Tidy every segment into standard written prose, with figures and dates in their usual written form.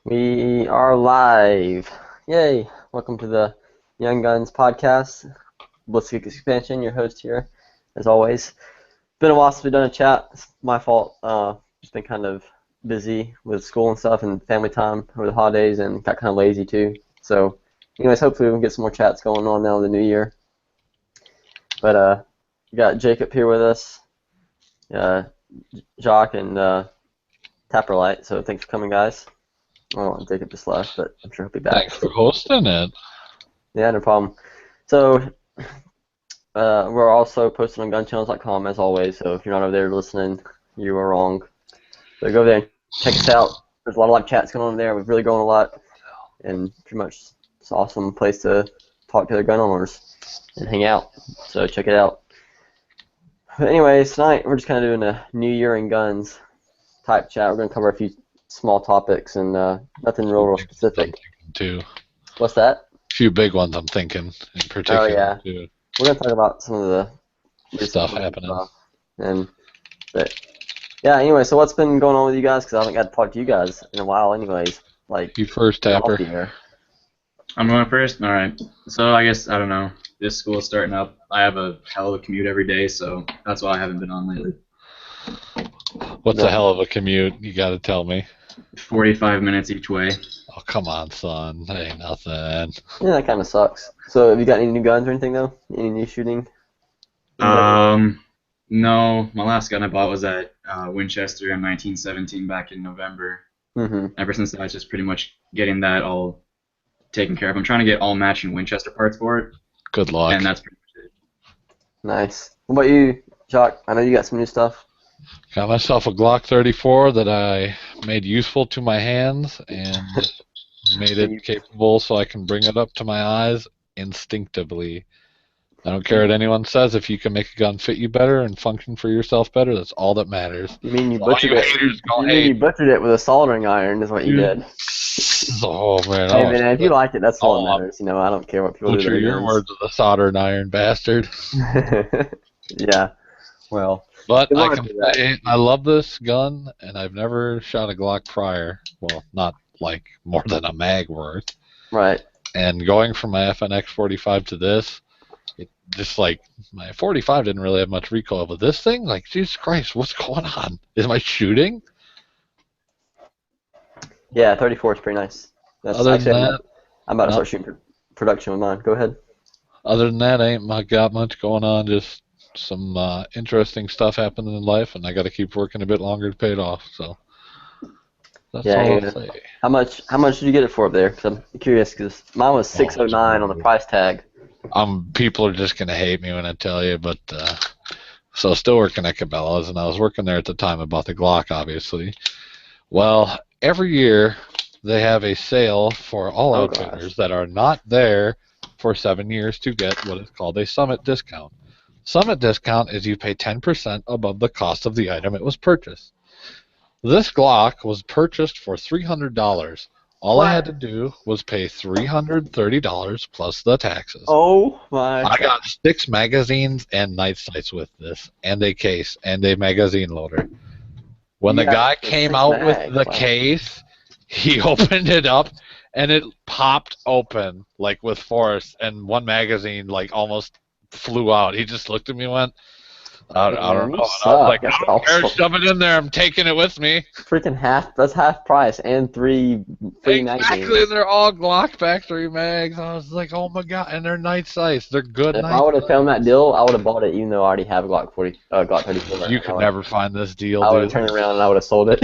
We are live. Yay. Welcome to the Young Guns podcast. Ballistic Expansion, your host here, as always. Been a while since we've done a chat. It's my fault. Just been kind of busy with school and stuff and family time over the holidays and got kind of lazy too. So, anyways, hopefully we can get some more chats going on now in the new year. But we got Jacob here with us, Jock, and Tapperlight. So thanks for coming, guys. Oh, Jacob just left, but I'm sure he'll be back. Thanks for hosting it. Yeah, no problem. So, we're also posted on gunchannels.com as always, so if you're not over there listening, you are wrong. So go there and check us out. There's a lot of live chats going on there. We've really grown a lot, and pretty much it's an awesome place to talk to other gun owners and hang out. So check it out. But anyways, tonight we're just kind of doing a New Year in Guns type chat. We're going to cover a few small topics and nothing real specific. Too. What's that? A few big ones I'm thinking in particular. Oh, yeah. Too. We're going to talk about some of the Stuff happening. But yeah, anyway, so what's been going on with you guys? Because I haven't got to talk to you guys in a while anyways. Like, You first, Tapper. I'm going first? Alright. So I guess, I don't know, this school's starting up. I have a hell of a commute every day, so that's why I haven't been on lately. What's a hell of a commute? You got to tell me. 45 minutes each way. Oh, come on, son. That ain't nothing. Yeah, that kind of sucks. So have you got any new guns or anything, though? Any new shooting? No. My last gun I bought was at Winchester M1917 back in November. Mm-hmm. Ever since that, it's just pretty much getting that all taken care of. I'm trying to get all matching Winchester parts for it, Good luck. and that's pretty much it. Nice. What about you, Jock? I know you got some new stuff. Got myself a Glock 34 that I made useful to my hands and made it capable so I can bring it up to my eyes instinctively. I don't care what anyone says. If you can make a gun fit you better and function for yourself better, that's all that matters. You mean you All butchered you it? haters go You mean you hate. butchered it with a soldering iron is what you did. Oh, man. Hey, man, if you like it, that's all that Oh, matters. You know, I don't care what people do. Butcher to their your words with a soldering iron, bastard. guns. Yeah. Well. But Good I luck can with that. say I love this gun, and I've never shot a Glock prior. Well, not like more than a mag worth. Right. And going from my FNX 45 to this, it just like my 45 didn't really have much recoil, but this thing, like, Jesus Christ, what's going on? Am I shooting? Yeah, 34 is pretty nice. That's Other actually, than that, I'm about to no. start shooting production with mine. Go ahead. I ain't got much going on. Just some interesting stuff happening in life, and I got to keep working a bit longer to pay it off. So that's Yeah, all yeah. I'll say. How much did you get it for up there? Cause I'm curious. Cause mine was $609 on the price tag. People are just gonna hate me when I tell you, but so still working at Cabela's, and I was working there at the time. I bought the Glock, obviously. Well, every year they have a sale for all Oh, outfitters that are not there for 7 years to get what is called a summit discount. Summit discount is you pay 10% above the cost of the item it was purchased. This Glock was purchased for $300. All I had to do was pay $330 plus the taxes. Oh my! I got 6 magazines and night sights with this, and a case, and a magazine loader. When You the got guy the came 6 out with mags, the wow. case, he opened it up, and it popped open, like with force, and one magazine, like, almost flew out. He just looked at me and went, I don't Man, know. you And I was suck. like, That's I don't care, awesome. shove it in there. I'm taking it with me. Freaking that's half price and free Exactly, magazines. and they're all Glock Factory mags. I was like, oh my god, and they're night sights. They're good If night I would have sights. found that deal, I would have bought it, even though I already have a Glock 34. You could never find this deal, I would have dude. turned around and I would have sold it.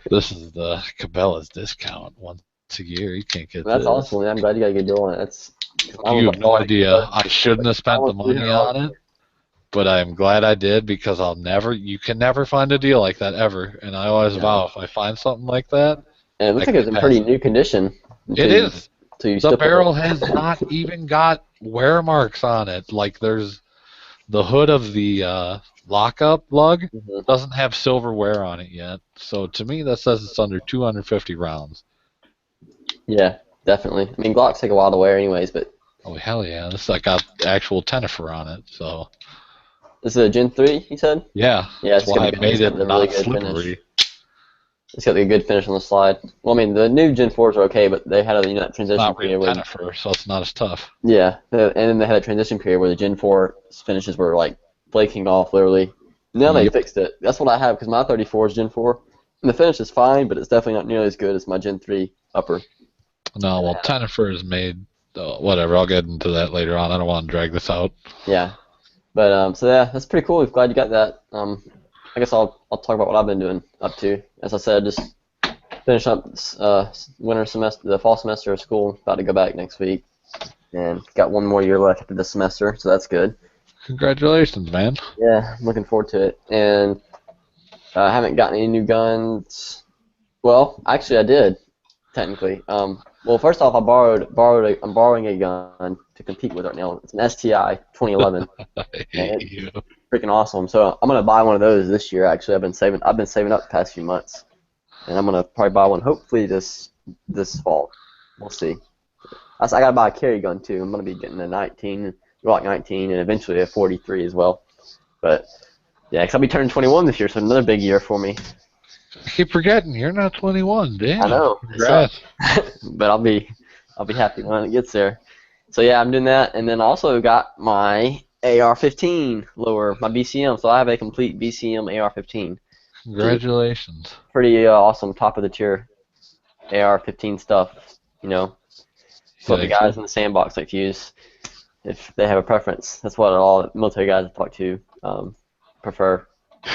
This is the Cabela's discount once a year. You can't get That's this. awesome. Man. I'm glad you got a good deal on it. That's. You have no idea. I shouldn't have spent the money on it, but I'm glad I did because you can never find a deal like that ever. And I always vow if I find something like that. And it looks I like it's in can pretty pass new condition. It is. You The still barrel has not even got wear marks on it. Like there's the hood of the lockup lug Mhm. doesn't have silver wear on it yet. So to me, that says it's under 250 rounds. Yeah, definitely. I mean, Glocks take a while to wear, anyways. But Oh hell yeah! This I got actual Tennifer on it. So this is a Gen 3, you said? yeah, Yeah, it's that's why gonna I be made it's it gonna be a not really good slippery. finish. It's got a good finish on the slide. Well, I mean, the new Gen 4s are okay, but they had that transition Not period real where, Jennifer, so it's not as tough. yeah, and then they had a transition period where the Gen 4 finishes were like flaking off literally. Now they Yep. fixed it. That's what I have because my 34 is Gen 4, and the finish is fine, but it's definitely not nearly as good as my Gen 3 upper. No, well, Jennifer is made. Whatever. I'll get into that later on. I don't want to drag this out. Yeah, but so yeah, that's pretty cool. Glad you got that. I guess I'll talk about what I've been doing up to. As I said, just finish up winter semester, the fall semester of school. About to go back next week, and got one more year left after this semester, so that's good. Congratulations, man. Yeah, I'm looking forward to it. And I haven't gotten any new guns. Well, actually, I did technically. Well, first off, I'm borrowing a gun to compete with right now. It's an STI 2011. I hate you. Freaking awesome. So I'm gonna buy one of those this year. Actually, I've been saving up the past few months, and I'm gonna probably buy one hopefully this fall. We'll see. I gotta buy a carry gun too. I'm gonna be getting a 19, Glock 19, and eventually a 43 as well. But yeah, 'cause I'll be turning 21 this year, so another big year for me. I keep forgetting you're not 21. Damn. I know. Congrats. But I'll be happy when it gets there. So yeah, I'm doing that, and then I also got my AR-15 lower, my BCM. So I have a complete BCM AR-15. Congratulations. Pretty awesome, top of the tier AR-15 stuff. You know, it's what the Yeah, guys in the sandbox like to use if they have a preference. That's what all military guys I talk to prefer.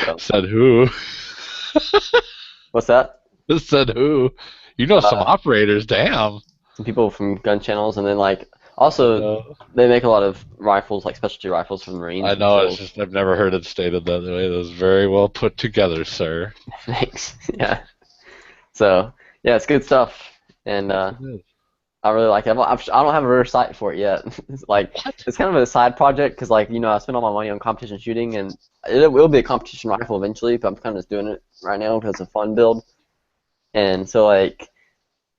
So. Said who? What's that? Said who? You know some operators, damn. Some people from gun channels, and then like also they make a lot of rifles, like specialty rifles from the Marines. I know, So, it's just I've never heard it stated that way. That was very well put together, sir. thanks. Yeah. So yeah, it's good stuff, and I really like it. I don't have a rear sight for it yet. It's like it's kind of a side project because like I spend all my money on competition shooting, and it will be a competition rifle eventually, but I'm kind of just doing it right now because it's a fun build, and so like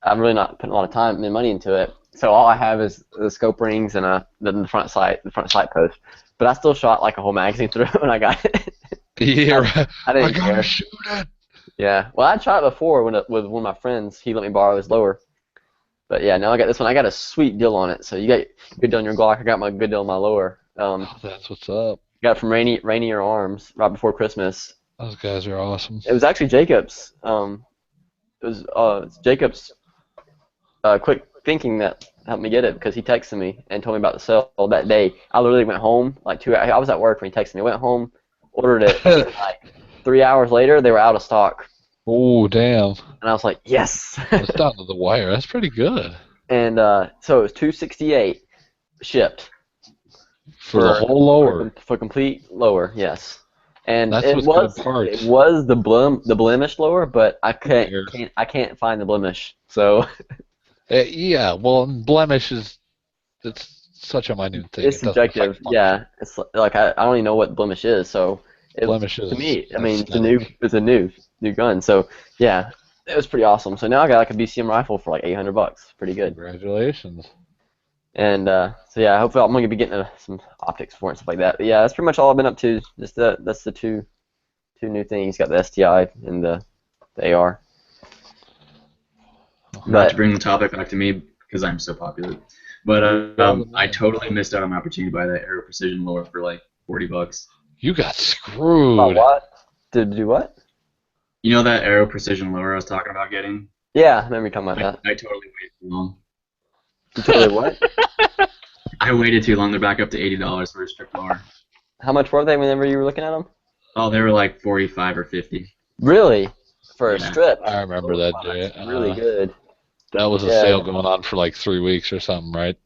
I'm really not putting a lot of time and money into it. So all I have is the scope rings and the front sight post. But I still shot like a whole magazine through it when I got it. Yeah, right. I didn't I gotta care. shoot it. Yeah. Well, I shot it before with one of my friends. He let me borrow his lower. But yeah, now I got this one. I got a sweet deal on it. So you got good deal on your Glock. I got my good deal on my lower. That's what's up. Got it from Rainier Arms right before Christmas. Those guys are awesome. It was actually Jacob's. It was Jacob's quick thinking that helped me get it because he texted me and told me about the sale that day. I literally went home like I was at work when he texted me. I went home, ordered it. And like 3 hours later, they were out of stock. Oh, damn. And I was like, yes. It's down to the wire. That's pretty good. And so it was $268 shipped For the whole lower. for complete lower, yes. And That's it what's good parts. it was the blemish lower, but I can't find the blemish. So Yeah, well, blemish it's such a minute thing. it's It doesn't subjective. affect function. Yeah, it's like I don't even know what blemish is. So Blemish is to me, I a mean, snake. it's a new gun. So yeah, it was pretty awesome. So now I got like a BCM rifle for like $800. Pretty good. Congratulations. And so yeah, hopefully I'm gonna be getting some optics for it and stuff like that. But yeah, that's pretty much all I've been up to. Just that's the two new things. Got the STI and the AR. Not to bring the topic back to me because I'm so popular, but I totally missed out on an opportunity to buy that Aero Precision lower for like $40. You got screwed. Oh, what? Did do what? You know that Aero Precision lower I was talking about getting? Yeah, I remember you talking about that. I totally waited too long. You totally what? I waited too long. They're back up to $80 for a strip lower. How much were they whenever you were looking at them? Oh, they were like 45 or 50. Really? For a Yeah. strip? I remember that day. That's really good. That was a Yeah. sale going on for like 3 weeks or something, right?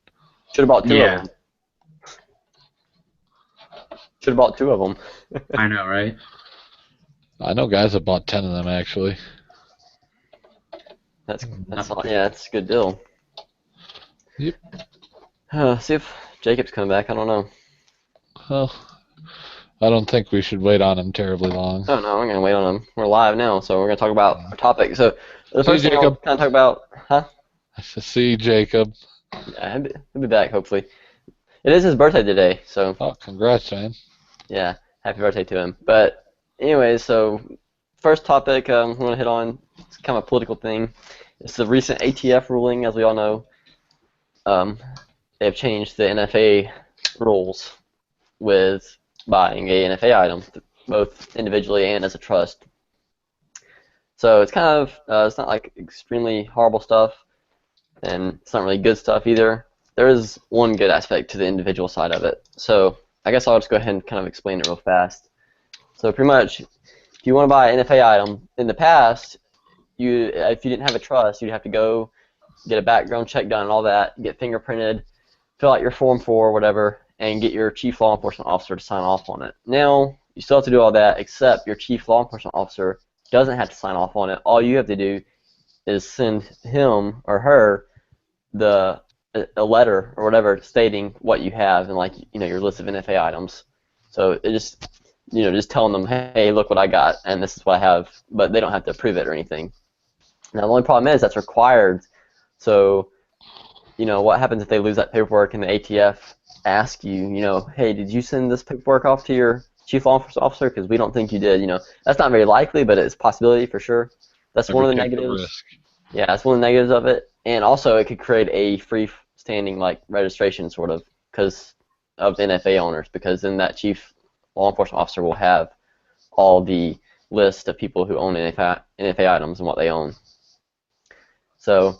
Should have bought two Yeah. of them. Should have bought two of them. I know, right? I know guys that bought 10 of them actually. That's yeah, that's a good deal. Yep. See if Jacob's coming back. I don't know. Well, I don't think we should wait on him terribly long. Oh no, I'm gonna wait on him. We're live now, so we're gonna talk about our topic. So the See, first thing I'll Jacob. kind of talk about, huh? See, Jacob. Yeah, he'll be back hopefully. It is his birthday today, so Oh, congrats, man. yeah, happy birthday to him. But anyways, so first topic we want to hit on it's kind of a political thing. It's the recent ATF ruling, as we all know. They have changed the NFA rules with buying a NFA item, both individually and as a trust. So it's kind of, it's not like extremely horrible stuff, and it's not really good stuff either. There is one good aspect to the individual side of it. So I guess I'll just go ahead and kind of explain it real fast. So pretty much, if you want to buy an NFA item, in the past, if you didn't have a trust, you'd have to go get a background check done and all that, get fingerprinted, fill out your Form 4 or whatever, and get your chief law enforcement officer to sign off on it. Now, you still have to do all that, except your chief law enforcement officer doesn't have to sign off on it. All you have to do is send him or her a letter or whatever stating what you have and, like, your list of NFA items. So it just just telling them, hey, look what I got and this is what I have, but they don't have to approve it or anything. Now the only problem is that's required. So what happens if they lose that paperwork and the ATF ask you, hey, did you send this paperwork off to your chief law enforcement officer? Because we don't think you did. That's not very likely, but it's a possibility for sure. That's one of the negatives. Risk. Yeah, that's one of the negatives of it. And also, it could create a freestanding registration sort of because of NFA owners, because then that chief law enforcement officer will have all the list of people who own NFA items and what they own. So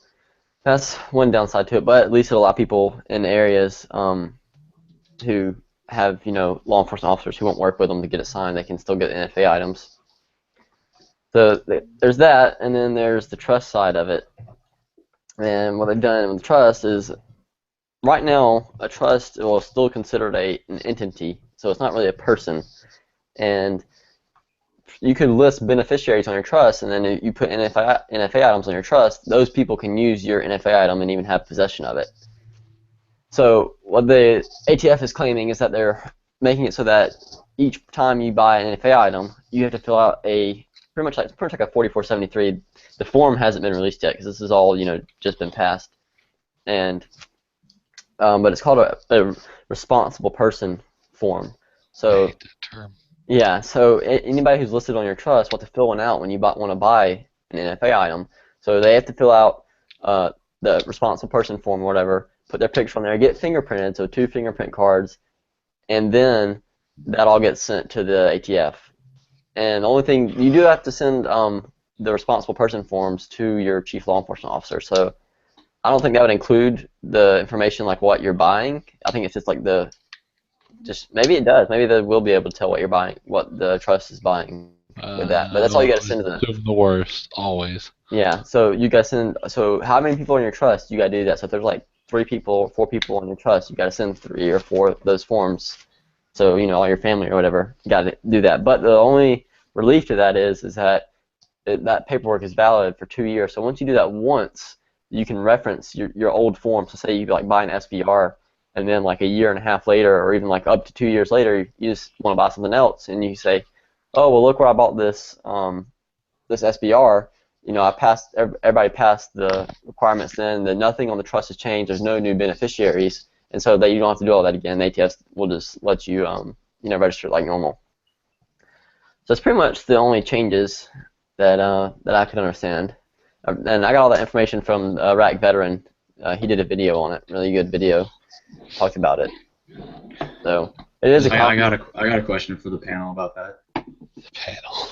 that's one downside to it, but at least it'll allow people in areas who have law enforcement officers who won't work with them to get it signed. They can still get NFA items. So there's that, and then there's the trust side of it. And what they've done with the trust is, right now, a trust will still considered an entity, so it's not really a person. And you could list beneficiaries on your trust, and then if you put NFA items on your trust, those people can use your NFA item and even have possession of it. So what the ATF is claiming is that they're making it so that each time you buy an NFA item, you have to fill out pretty much like a 4473. The form hasn't been released yet because this is all just been passed, and but it's called a responsible person form. So I hate that term. yeah, so anybody who's listed on your trust will have to fill one out when you want to buy an NFA item. So they have to fill out the responsible person form or whatever, put their picture on there, get fingerprinted, so 2 fingerprint cards, and then that all gets sent to the ATF. And the only thing, you do have to send the responsible person forms to your chief law enforcement officer. So I don't think that would include the information like what you're buying. I think it's just like maybe it does. Maybe they will be able to tell what you're buying, what the trust is buying with that. But that's all you got to send to them. Assume the worst, always. Yeah. So you got to send. So how many people in your trust? You got to do that. So if there's like 3 people, 4 people in your trust, you got to send 3 or 4 of those forms. So all your family or whatever, you got to do that. But the only relief to that is that that paperwork is valid for 2 years. So once you do that once, you can reference your old form. So say you buy an SVR, and then like a year and a half later, or even like up to 2 years later, you just want to buy something else, and you say, oh well, look where I bought this this SVR. Everybody passed the requirements then. Nothing on the trust has changed. There's no new beneficiaries, and so you don't have to do all that again. The ATF will just let you register like normal. So it's pretty much the only changes that I could understand. And I got all that information from Iraq Veteran. He did a video on it, really good video. Talked about it. So it is I got a question for the panel about that. The panel.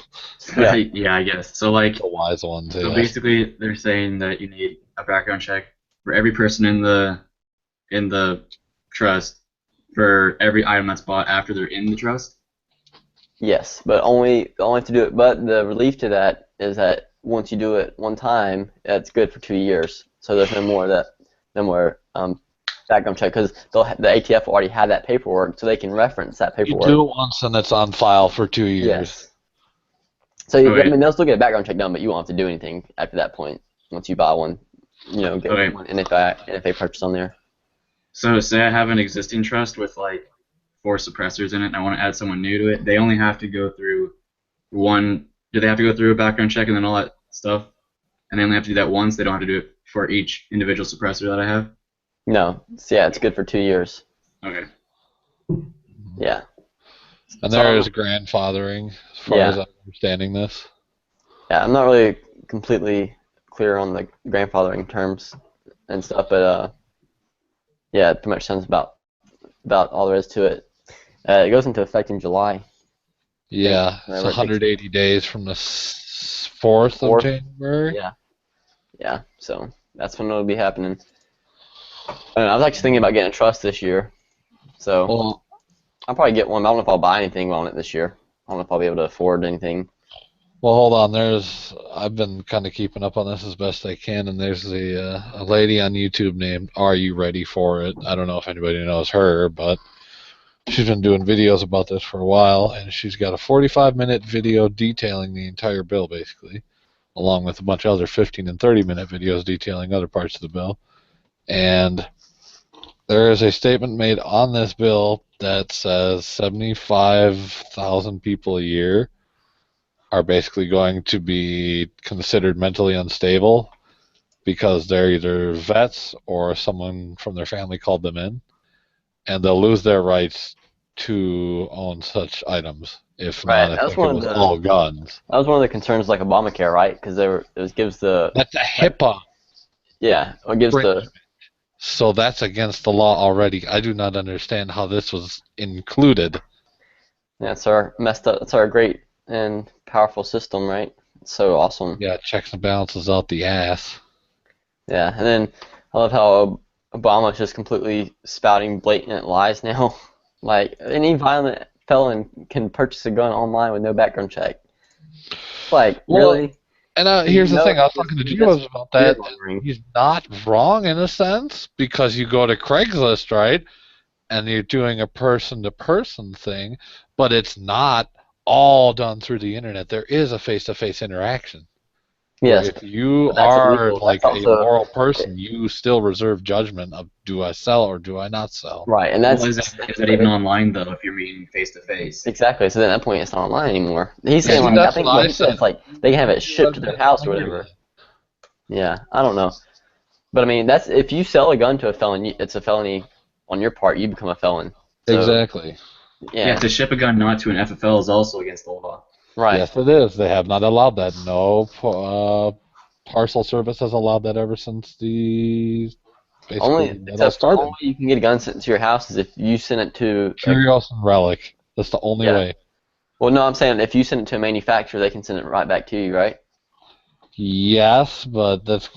Yeah. Yeah, I guess. So like, A wise one too. so basically, they're saying that you need a background check for every person in the trust for every item that's bought after they're in the trust. Yes, but only have to do it. But the relief to that is that once you do it one time, that's good for 2 years. So there's no more background check because the ATF already have that paperwork, so they can reference that You paperwork. do it once and it's on file for 2 years. Yes. So they'll still get a background check done, but you won't have to do anything after that point. Once you buy one, get one NFA purchase on there. So say I have an existing trust with like 4 suppressors in it, and I want to add someone new to it. They only have to go through one. Do they have to go through a background check and then all that stuff? And they only have to do that once. They don't have to do it for each individual suppressor that I have. No. So yeah, it's good for 2 years. Okay. Yeah. And there is grandfathering, as far Yeah. as I'm understanding this. Yeah, I'm not really completely clear on the grandfathering terms and stuff, but yeah, it pretty much sounds about all there is to it. It goes into effect in July. Yeah, it's whenever it takes- 180 days from the 4th of Fourth. January. Yeah. So that's when it'll be happening. I was actually thinking about getting a trust this year, so Well, I'll probably get one. But I don't know if I'll buy anything on it this year. I don't know if I'll be able to afford anything. well, hold on. I've been kind of keeping up on this as best I can, and there's a lady on YouTube named Are You Ready For It? I don't know if anybody knows her, but she's been doing videos about this for a while, and she's got a 45-minute video detailing the entire bill, basically, along with a bunch of other 15 and 30-minute videos detailing other parts of the bill. And there is a statement made on this bill that says 75,000 people a year are basically going to be considered mentally unstable because they're either vets or someone from their family called them in, and they'll lose their rights to own such items. If Right, not, I that's think it one of was the- all guns. That was one of the concerns, like Obamacare, right? Because it gives the That's a HIPAA. it gives the So that's against the law already. I do not understand how this was included. it's our messed up. It's our great and powerful system, right? It's so awesome. Yeah, checks and balances out the ass. Yeah, and then I love how Obama's just completely spouting blatant lies now. Like any violent felon can purchase a gun online with no background check. Like Well, really? And here's the No, thing, I was it's- talking to it's Geos about that. fear-mongering. He's not wrong in a sense, because you go to Craigslist, right, and you're doing a person-to-person thing, but it's not all done through the internet. There is a face-to-face interaction. Yes. If you but that's are illegal. like That's a also- moral person, you still reserve judgment of do I sell or do I not sell. Right, and that's Well, is that even online though? If you're meeting face to face. exactly. So then at that point, it's not online anymore. He's saying See, like that's I think what what I he said, said. it's like they can have it shipped to their house or whatever. Yeah, I don't know, but I mean that's if you sell a gun to a felon, it's a felony on your part. You become a felon. So, Exactly. Yeah. Yeah, to ship a gun not to an FFL is also against the law. Right. Yes, it is. They have not allowed that. No parcel service has allowed that ever since the basically Only it all the started. only way you can get a gun sent to your house is if you send it to. Curios and Relic. That's the only Yeah. way. Well, no, I'm saying if you send it to a manufacturer, they can send it right back to you, right? Yes, but that's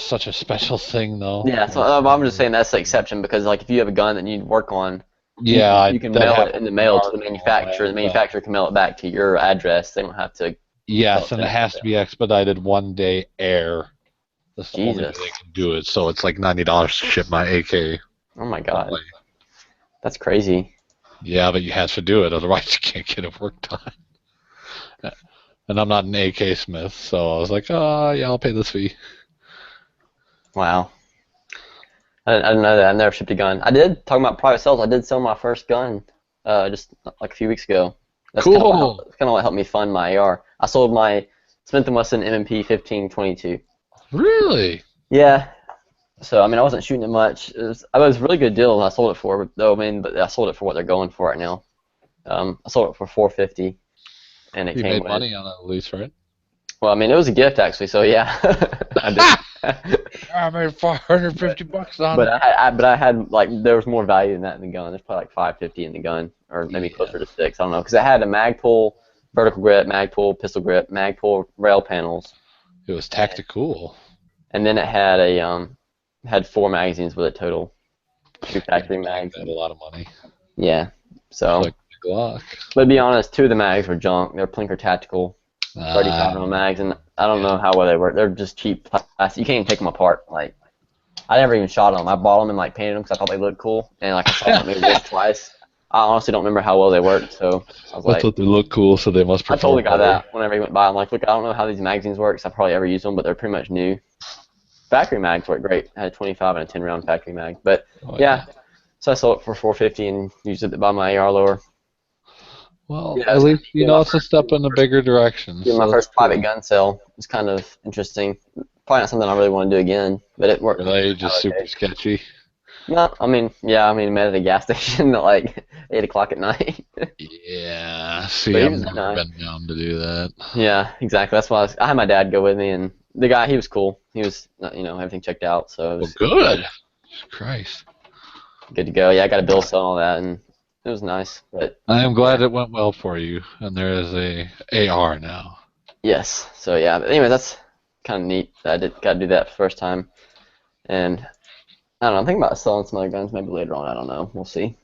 such a special thing, though. Yeah. So I'm just saying that's the exception because like if you have a gun that you work on, Yeah, you can that mail it happened in the mail to the hard, manufacturer. The and, manufacturer can mail it back to your address. They don't have to. yes, and it has to be expedited 1 day air. That's the only way Jesus. they can do it. So it's like $90 to ship my AK. Oh my God, Only. that's crazy. Yeah, but you have to do it, otherwise you can't get it work done. And I'm not an AK smith, so I was like, oh, yeah, I'll pay this fee. Wow. I didn't know that. I've never shipped a gun. I did, talking about private sales, I did sell my first gun just like a few weeks ago. That's Cool. Kind of what helped me fund my AR. I sold my Smith & Wesson M&P 1522. Really? Yeah. So, I mean, I wasn't shooting it much. It was a really good deal I sold it for, but I sold it for what they're going for right now. I sold it for $450, and it You came made with. money on it at least, right? Well, I mean, it was a gift actually, so yeah. I did. I made $450 on But it. I had like there was more value in that in the gun. There's probably like $550 in the gun, or maybe Yeah. closer to $6. I don't know, because it had a Magpul vertical grip, Magpul pistol grip, Magpul rail panels, It was tactical. and then it had had 4 magazines with it total, 2 factory mags. Made a lot of money. Yeah. So, Like the Glock. but to be honest, 2 of the mags were junk. They're Plinker Tactical 35 mm mags, and I don't know how well they work. They're just cheap plastic. You can't even take them apart. Like, I never even shot them. I bought them and like painted them because I thought they looked cool, and like I shot them maybe once, twice. I honestly don't remember how well they worked, so I was I like, thought they looked cool, so they must I perform told the guy better. that whenever he went by. I'm like, look, I don't know how these magazines work, 'cause I've probably ever used them, but they're pretty much new. Factory mags work great. I had a 25 and a 10 round factory mag, but Oh, yeah. So I sold it for $450 and used it to buy my AR lower. Well, Yeah, at least yeah, you know my it's a step in a bigger direction. Doing so my that's first private gun sale was kind of interesting. Probably not something I really want to do again, but it worked. cool. Were they just Okay. super sketchy? No, I mean, yeah, I mean, met at a gas station at like 8 o'clock at night. Yeah. See, But he I've was never nice. been down to do that. Yeah, exactly. That's why I had my dad go with me, and the guy, he was cool. He was, everything checked out, so Well, it was good. Christ. good to go. Yeah, I got a bill set and all that, and it was nice. But I am glad it went well for you, and there is a AR now. yes, so yeah. But anyway, that's kind of neat. I got to do that for the first time, and I don't know. I'm thinking about selling some other guns maybe later on. I don't know. We'll see.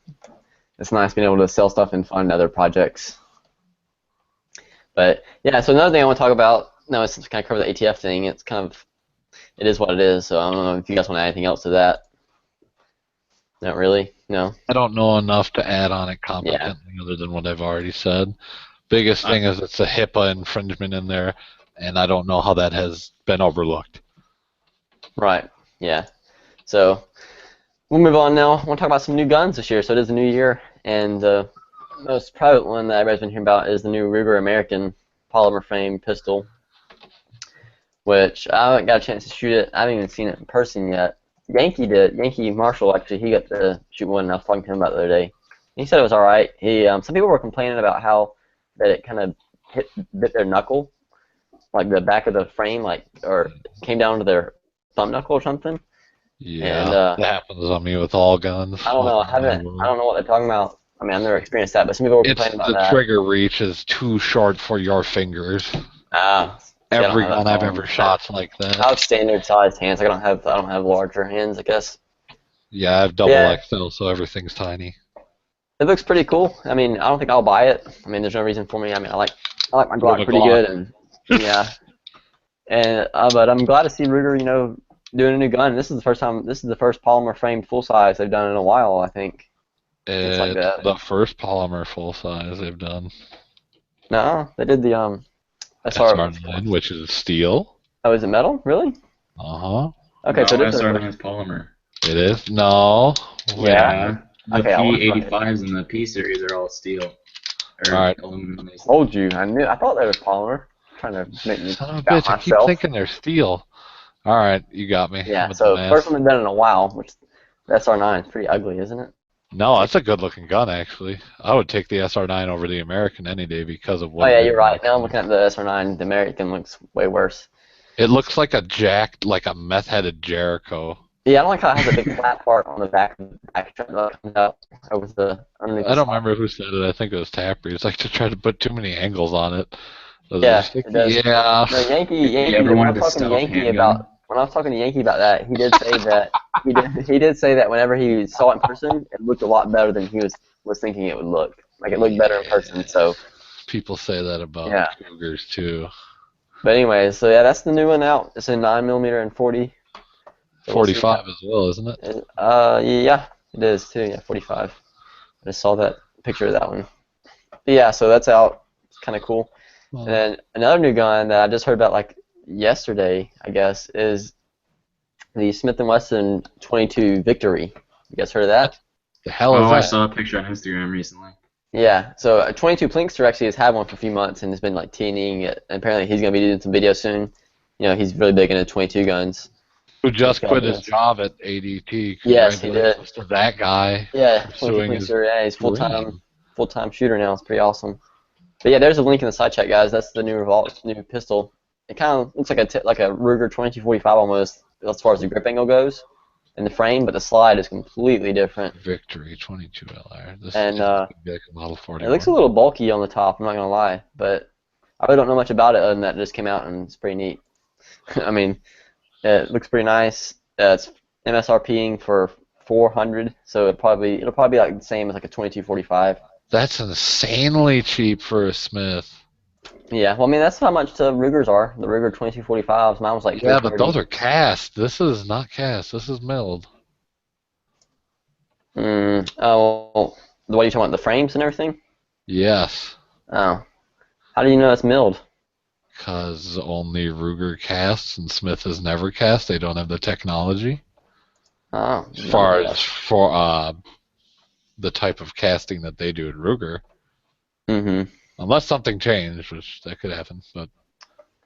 It's nice being able to sell stuff and fund other projects. But yeah, so another thing I want to talk about. No, it's kind of cover the ATF thing. It is what it is. So I don't know if you guys want to add anything else to that. Not really. No. I don't know enough to add on it competently other than what I've already said. Biggest thing is it's a HIPAA infringement in there, and I don't know how that has been overlooked. Right. Yeah. So we'll move on now. I want to talk about some new guns this year. So it is a new year, and the most private one that everybody's been hearing about is the new Ruger American polymer frame pistol, which I haven't got a chance to shoot it. I haven't even seen it in person yet. Yankee did. Yankee Marshall, actually, he got to shoot one, and I was talking to him about it the other day. He said it was all right. Some people were complaining about how that it kind of bit their knuckle, like the back of the frame, or came down to their thumb knuckle or something. Yeah, And, that happens on me with all guns. I don't know. I don't know what they're talking about. I mean, I've never experienced that, but some people were complaining about The that. trigger reach is too short for your fingers. Ah, Every gun I've ever shot's like that. I have standard sized hands. I don't have larger hands, I guess. Yeah, I have double XL, so everything's tiny. It looks pretty cool. I mean, I don't think I'll buy it. I mean, there's no reason for me. I mean, I like my Glock pretty good, and yeah. And but I'm glad to see Ruger, doing a new gun. This is the first polymer frame full size they've done in a while, I think. It's like that. the first polymer full size they've done. No, they did the SR9, which is steel. Oh, is it metal? Really? Uh-huh. Okay, no, so this SR9 is polymer. It is? No. Yeah. The Okay, P85s and the P series are all steel. Alright. Aluminum. Told you. I thought they were polymer. I'm trying to make me Son of a doubt bitch, I keep myself. thinking they're steel. Alright, you got me. Yeah, so first one they've done in a while, which the SR9 is pretty ugly, isn't it? No, that's a good looking gun, actually. I would take the SR9 over the American any day because of what. Oh yeah, you're right. Now I'm looking at the SR9. The American looks way worse. It looks like a meth-headed Jericho. Yeah, I don't like how it has a big flat part on the back strap that comes out over the underneath. I don't remember who said it. I think it was Tapper. It's like to try to put too many angles on it. Yeah, it does. Yeah. No, Yankee. ever When I wanted was to talking to stealth Yankee handgun? about that, he did say that he did say that whenever he saw it in person, it looked a lot better than he was thinking it would look. Like it looked better in person. So. People say that about Cougars too. But anyway, so yeah, that's the new one out. It's a 9mm and 40. So 45 as well, isn't it? Yeah, it is too. Yeah, 45. I just saw that picture of that one. But yeah, so that's out. It's kind of cool. And then another new gun that I just heard about like yesterday, I guess, is the Smith & Wesson 22 Victory. You guys heard of that? The hell is that? I saw a picture on Instagram recently. Yeah, so 22 Plinkster actually has had one for a few months and has been like TNing it. And apparently he's going to be doing some videos soon. He's really big into 22 guns. Who just quit his job at ADT. Yes, he did. To that guy. Yeah, 22 Plinkster, yeah, he's full-time shooter now. It's pretty awesome. But yeah, there's a link in the side chat, guys. That's the new pistol. It kind of looks like a Ruger 2245 almost, as far as the grip angle goes, in the frame, but the slide is completely different. Victory 22 LR. This and is like a Model 41. It looks a little bulky on the top. I'm not gonna lie, but I really don't know much about it other than that it just came out and it's pretty neat. I mean, it looks pretty nice. It's MSRPing for $400, so it'll probably be like the same as like a 2245. That's insanely cheap for a Smith. Yeah, well, I mean, that's how much the Rugers are. The Ruger 2245s. Mine was like $330. But those are cast. This is not cast. This is milled. Oh, what are you talking about? The frames and everything? Yes. Oh. How do you know it's milled? Because only Ruger casts and Smith has never cast. They don't have the technology. Oh. As far as for the type of casting that they do at Ruger. Mm-hmm. Unless something changed, which that could happen, but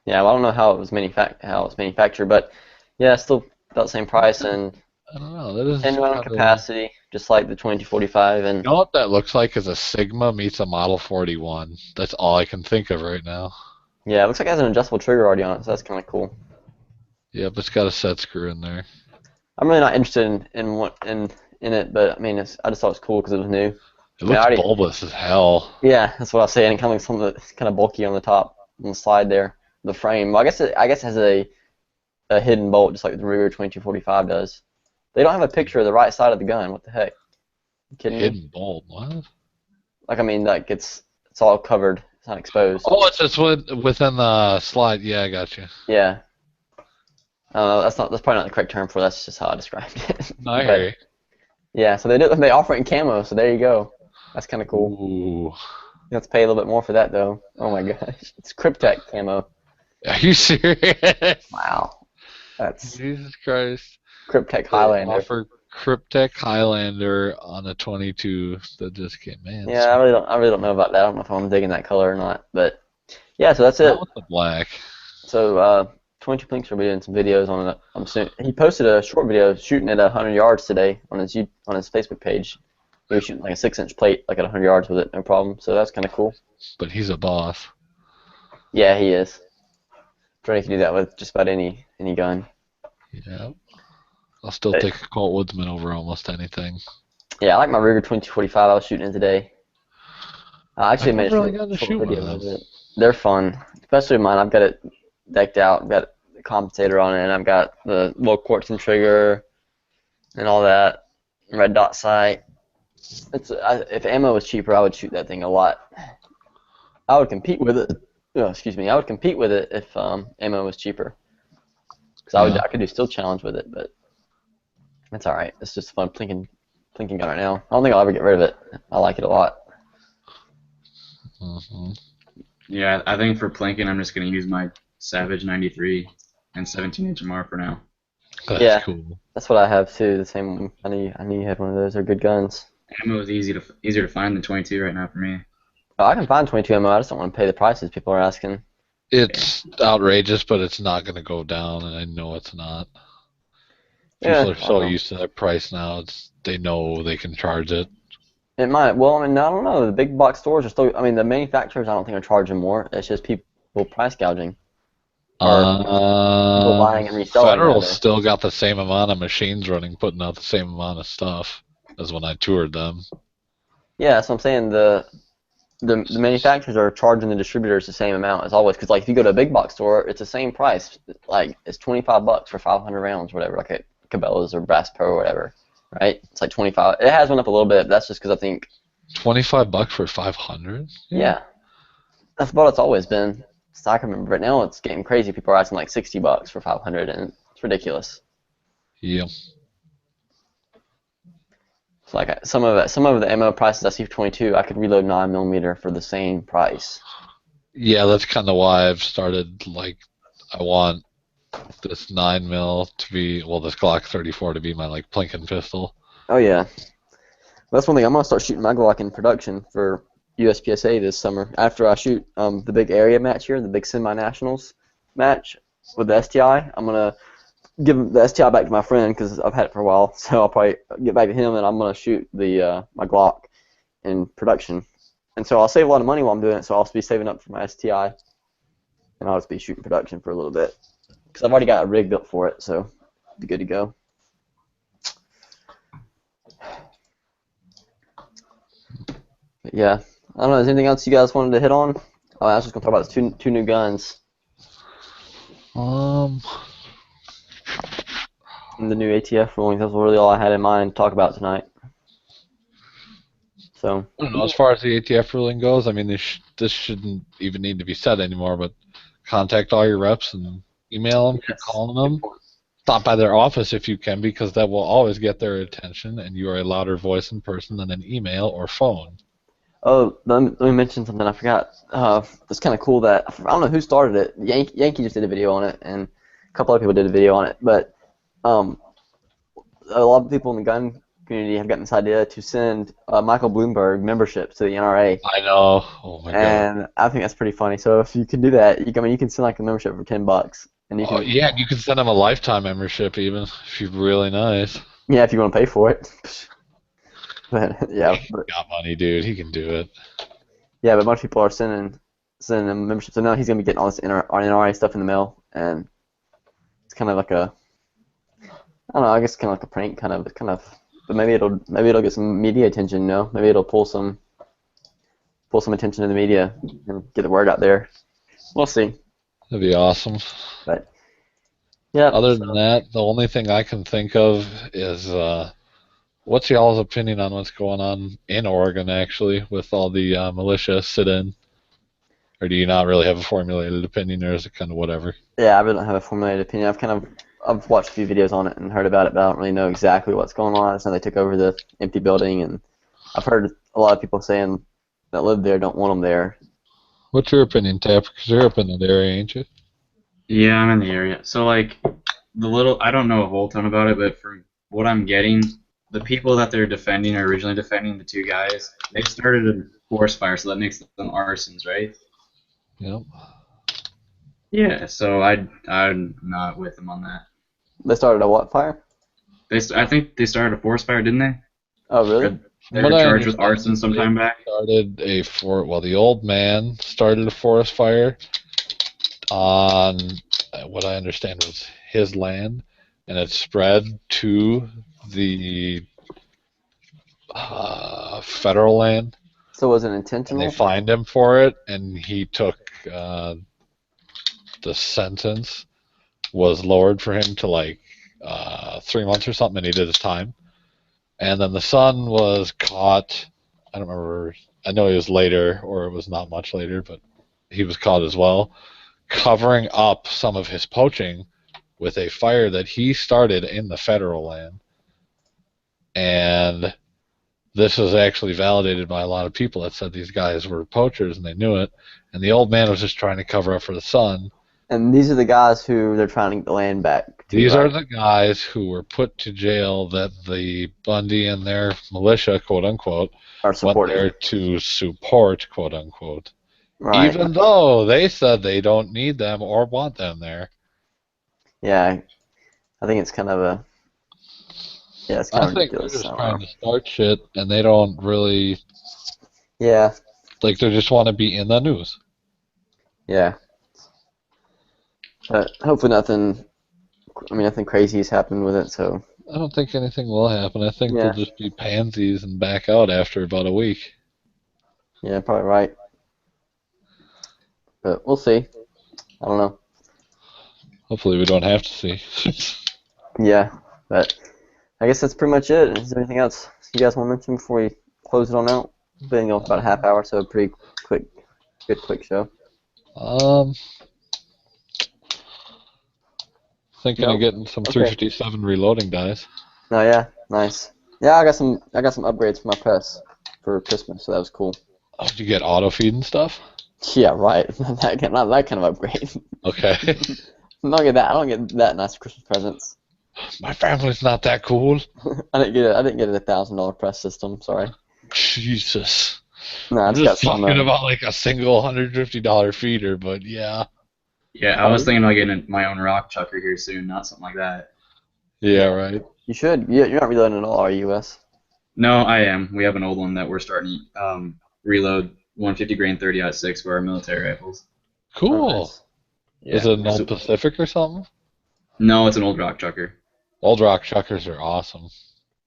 yeah, well, I don't know how it was manufactured, but yeah, it's still about the same price. And I don't know. That is 10 round kinda- capacity, just like the 2245, and You know what that looks like is a Sigma meets a Model 41. That's all I can think of right now. yeah, it looks like it has an adjustable trigger already on it, so that's kind of cool. Yep, it's got a set screw in there. I'm really not interested in it, but I mean, I just thought it was cool because it was new. It Yeah, looks I already- bulbous as hell. Yeah, that's what I was saying. It kind of looks something that's kind of bulky on the top, on the slide there. The frame, well, I guess it has a hidden bolt just like the Ruger 2245 does. They don't have a picture of the right side of the gun. What the heck? You kidding me? Hidden bolt. What? Like, I mean, like it's all covered. It's not exposed. Oh, it's just within the slide. Yeah, I got you. Yeah. That's probably not the correct term for it. That's just how I described it. No, I But, hear you. yeah, so they offer it in camo, so there you go. That's kind of cool. Ooh. You have to pay a little bit more for that though. Oh my gosh, it's Cryptek camo. Are you serious? Wow, that's Jesus Christ. Cryptek They Highlander. offer Cryptek Highlander on a 22 that just came in. Yeah, I really don't know about that. I don't know if I'm digging that color or not, but yeah, so that's it. Not with the black. So 22 Pinks will be doing some videos on it. He posted a short video shooting at 100 yards today on his Facebook page. He was shooting like a 6-inch plate, like at 100 yards with it, no problem. So that's kind of cool. But he's a boss. Yeah, he is. Dre can do that with just about any gun. Yeah. I'll still take a Colt Woodsman over almost anything. Yeah, I like my Ruger 2245 I was shooting in today. I actually made a really short got to shoot video one of of those. it. They're fun, especially mine. I've got it decked out. I've got the compensator on it, and I've got the low quartz and trigger, and all that. Red dot sight. If ammo was cheaper, I would shoot that thing a lot. I would compete with it. Oh, excuse me. I would compete with it if ammo was cheaper. Because I could do still challenge with it, but that's all right. It's just a fun plinking gun right now. I don't think I'll ever get rid of it. I like it a lot. Mm-hmm. Yeah, I think for plinking, I'm just gonna use my Savage 93 and 17-inch MR for now. That's Yeah. cool. That's what I have too. The same. I knew you had one of those. They're good guns. Ammo is easier to find than 22 right now for me. Oh, I can find 22 ammo. I just don't want to pay the prices people are asking. It's outrageous, but it's not going to go down, and I know it's not. People Yeah, are I so don't know. used to that price now. They know they can charge it. It might. Well, I mean, I don't know. The big box stores are still. I mean, the manufacturers I don't think are charging more. It's just people price gouging. People buying and reselling. Federal's rather. still got the same amount of machines running, putting out the same amount of stuff as when I toured them. Yeah, so I'm saying the manufacturers are charging the distributors the same amount as always. Because like if you go to a big box store, it's the same price. Like it's $25 for 500 rounds, or whatever, like at Cabela's or Bass Pro or whatever, right? It's like 25. It has went up a little bit. But that's just because I think. $25 for 500? Yeah, that's about it's always been. So I can remember. But now it's getting crazy. People are asking like $60 for 500, and it's ridiculous. Yeah. It's like some of the ammo prices I see for 22, I could reload 9mm for the same price. Yeah, that's kind of why I've started, like, I want this 9mm to be, well, this Glock 34 to be my, like, plinking pistol. Oh yeah, that's one thing. I'm gonna start shooting my Glock in production for USPSA this summer. After I shoot the big area match here, the big semi-nationals match with the STI, I'm gonna give the STI back to my friend because I've had it for a while. So I'll probably get back to him, and I'm gonna shoot the my Glock in production. And so I'll save a lot of money while I'm doing it. So I'll be saving up for my STI, and I'll just be shooting production for a little bit because I've already got a rig built for it, so be good to go. But yeah, I don't know. Is there anything else you guys wanted to hit on? Oh, I was just gonna talk about the two new guns Um, and the new ATF rulings. That's really all I had in mind to talk about tonight. So I don't know, as far as the ATF ruling goes, I mean, this shouldn't even need to be said anymore, but contact all your reps and email them, keep Yes. calling them. Stop by their office if you can, because that will always get their attention, and you are a louder voice in person than an email or phone. oh, let me mention something I forgot. It's kind of cool that I don't know who started it. Yankee just did a video on it, and a couple other people did a video on it. But a lot of people in the gun community have gotten this idea to send Michael Bloomberg memberships to the NRA, I know. Oh my god. and I think that's pretty funny. So if you can do that, you can send like a membership for $10, and you Oh can. yeah, you can send them a lifetime membership even if you're really nice. Yeah, if you want to pay for it. But yeah, He got money, dude. He can do it. but a bunch of people are sending him memberships. So now he's gonna be getting all this NRA stuff in the mail, and it's kind of like a, I don't know, I guess kind of like a prank, kind of, but maybe it'll get some media attention, you know? Maybe it'll pull some attention to the media and get the word out there. We'll see. That'd be awesome. But yeah. Other than that, the only thing I can think of is what's y'all's opinion on what's going on in Oregon, actually, with all the militia sit-in? Or do you not really have a formulated opinion, or is it kind of whatever? Yeah, I really don't have a formulated opinion. I've watched a few videos on it and heard about it, but I don't really know exactly what's going on. I just know they took over the empty building, and I've heard a lot of people saying that live there don't want them there. What's your opinion, Tapper? Because you're up in that area, ain't you? Yeah, I'm in the area. So, like, I don't know a whole ton about it, but from what I'm getting, the people that they're defending are originally defending the two guys. They started a forest fire, so that makes them arsons, right? Yep. Yeah, so I'm not with them on that. They started a what fire? I think they started a forest fire, didn't they? Oh, really? They were charged with arson sometime back. The old man started a forest fire on what I understand was his land, and it spread to the federal land. So was it And intentional? they fined him for it, and he took the sentence was lowered for him to like 3 months or something, and he did his time. And then the son was caught. I don't remember. I know he was later, or it was not much later, but he was caught as well, covering up some of his poaching with a fire that he started in the federal land. And this was actually validated by a lot of people that said these guys were poachers and they knew it. And the old man was just trying to cover up for the son. And these are the guys who they're trying to get the land back to, These right? are the guys who were put to jail that the Bundy and their militia, quote unquote, Are went supported. there to support, quote unquote. Right. Even though they said they don't need them or want them there. Yeah, I think it's kind of a. Yeah, it's kind I of think they're ridiculous. just trying to start shit, and they don't really, Yeah, like, they just want to be in the news. yeah. But hopefully nothing crazy has happened with it. So I don't think anything will happen. I think Yeah. they'll just be pansies and back out after about a week. yeah, probably right. But we'll see. I don't know. Hopefully we don't have to see. Yeah, but I guess that's pretty much it. Is there anything else you guys want to mention before we close it on out? Been going about a half hour, so pretty quick, quick show. Thinking Nope. of getting some Okay. 357 reloading dies. Oh yeah, nice. Yeah, I got some upgrades for my press for Christmas, so that was cool. Oh, did you get auto feed and stuff? Yeah, right. Not that kind of upgrade. Okay. I don't get that nice Christmas presents. My family's not that cool. I didn't get a $1,000 press system. Sorry. Jesus. No, I I'm just got just some. talking about like a single $150 feeder, but yeah. Yeah, I was thinking about getting my own rock chucker here soon, not something like that. Yeah, right. You should. You're not reloading at all, are you, Wes? No, I am. We have an old one that we're starting to reload 150 grain 30-06 for our military rifles. Cool. Oh, nice. Yeah. Is it an old Pacific or something? No, it's an old rock chucker. Old rock chuckers are awesome.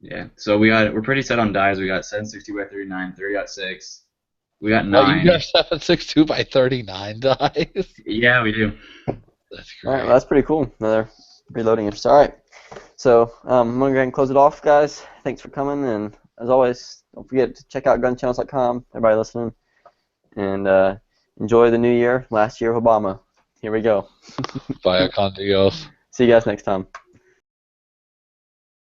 Yeah. So we're pretty set on dies. We got 760 by 39, 30-06. We got Oh, 9. you got 7.62 by 39 dies? Yeah, we do. That's All great. right, well, that's pretty cool. Another reloading interest. All right. So I'm gonna go ahead and close it off, guys. Thanks for coming, and as always, don't forget to check out gunchannels.com. Everybody listening, and enjoy the new year. Last year of Obama. Here we go. Via con Dios. See you guys next time.